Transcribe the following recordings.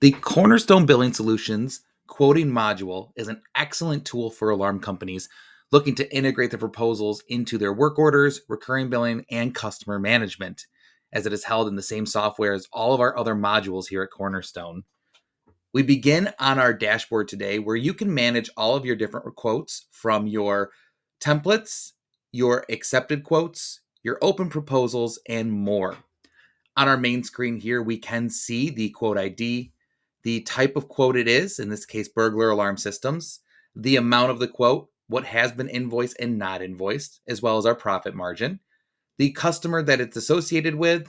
The Cornerstone Billing Solutions quoting module is an excellent tool for alarm companies looking to integrate the proposals into their work orders, recurring billing, and customer management, as it is held in the same software as all of our other modules here at Cornerstone. We begin on our dashboard today where you can manage all of your different quotes from your templates, your accepted quotes, your open proposals, and more. On our main screen here, we can see the quote ID, the type of quote it is, in this case, burglar alarm systems, the amount of the quote, what has been invoiced and not invoiced, as well as our profit margin, the customer that it's associated with,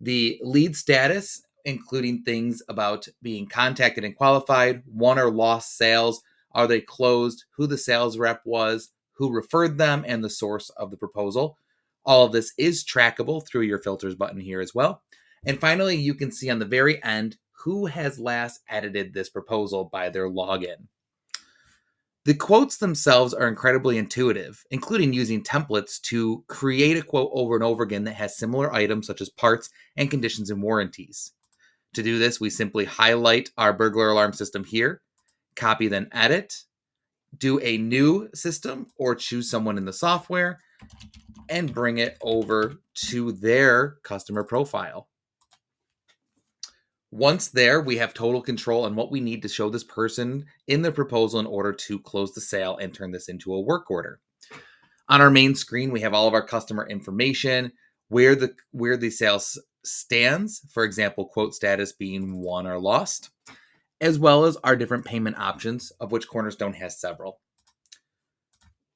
the lead status, including things about being contacted and qualified, won or lost sales, are they closed, who the sales rep was, who referred them, and the source of the proposal. All of this is trackable through your filters button here as well. And finally, you can see on the very end who has last edited this proposal by their login. The quotes themselves are incredibly intuitive, including using templates to create a quote over and over again that has similar items such as parts and conditions and warranties. To do this, we simply highlight our burglar alarm system here, copy then edit, do a new system or choose someone in the software, and bring it over to their customer profile. Once there, we have total control on what we need to show this person in the proposal in order to close the sale and turn this into a work order. On our main screen, we have all of our customer information, where the sales stands, for example, quote status being won or lost, as well as our different payment options, of which Cornerstone has several.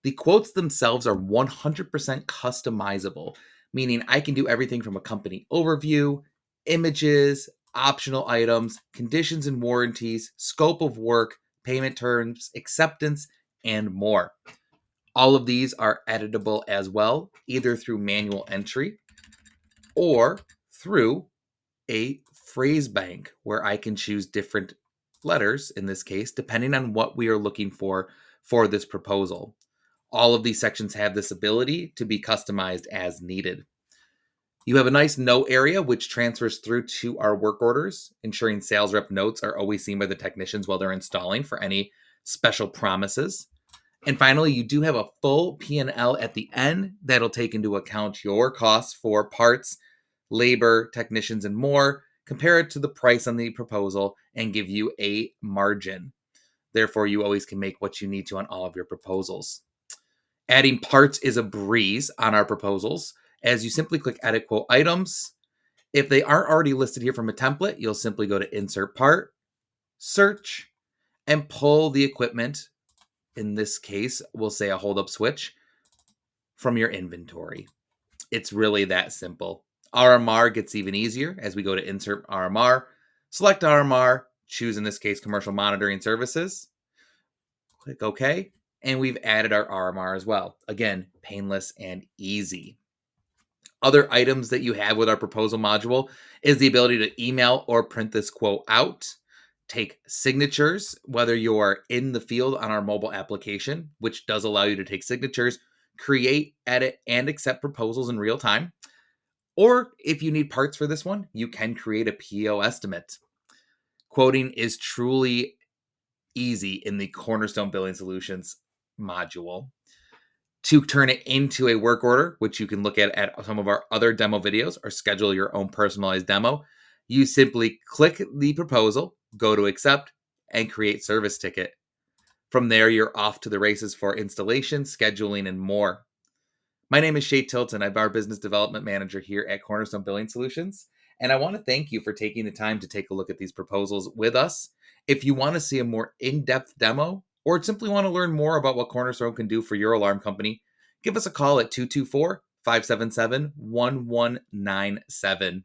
The quotes themselves are 100% customizable, meaning I can do everything from a company overview, images, optional items, conditions and warranties, scope of work, payment terms, acceptance, and more. All of these are editable as well, either through manual entry or through a phrase bank where I can choose different letters, in this case, depending on what we are looking for this proposal. All of these sections have this ability to be customized as needed. You have a nice note area which transfers through to our work orders, ensuring sales rep notes are always seen by the technicians while they're installing for any special promises. And finally, you do have a full P&L at the end that'll take into account your costs for parts, labor, technicians, and more, compare it to the price on the proposal, and give you a margin. Therefore, you always can make what you need to on all of your proposals. Adding parts is a breeze on our proposals, as you simply click Edit Quote Items. If they aren't already listed here from a template, you'll simply go to Insert Part, Search, and pull the equipment. In this case, we'll say a hold-up switch from your inventory. It's really that simple. RMR gets even easier as we go to Insert RMR, select RMR, choose in this case Commercial Monitoring Services, click OK, and we've added our RMR as well. Again, painless and easy. Other items that you have with our proposal module is the ability to email or print this quote out, take signatures, whether you're in the field on our mobile application, which does allow you to take signatures, create, edit, and accept proposals in real time. Or if you need parts for this one, you can create a PO estimate. Quoting is truly easy in the Cornerstone Billing Solutions module. To turn it into a work order, which you can look at some of our other demo videos or schedule your own personalized demo, you simply click the proposal, go to accept, and create service ticket. From there, you're off to the races for installation, scheduling, and more. My name is Shay Tilton. I'm our business development manager here at Cornerstone Billing Solutions, and I want to thank you for taking the time to take a look at these proposals with us. If you want to see a more in-depth demo or simply want to learn more about what Cornerstone can do for your alarm company, give us a call at 224-577-1197.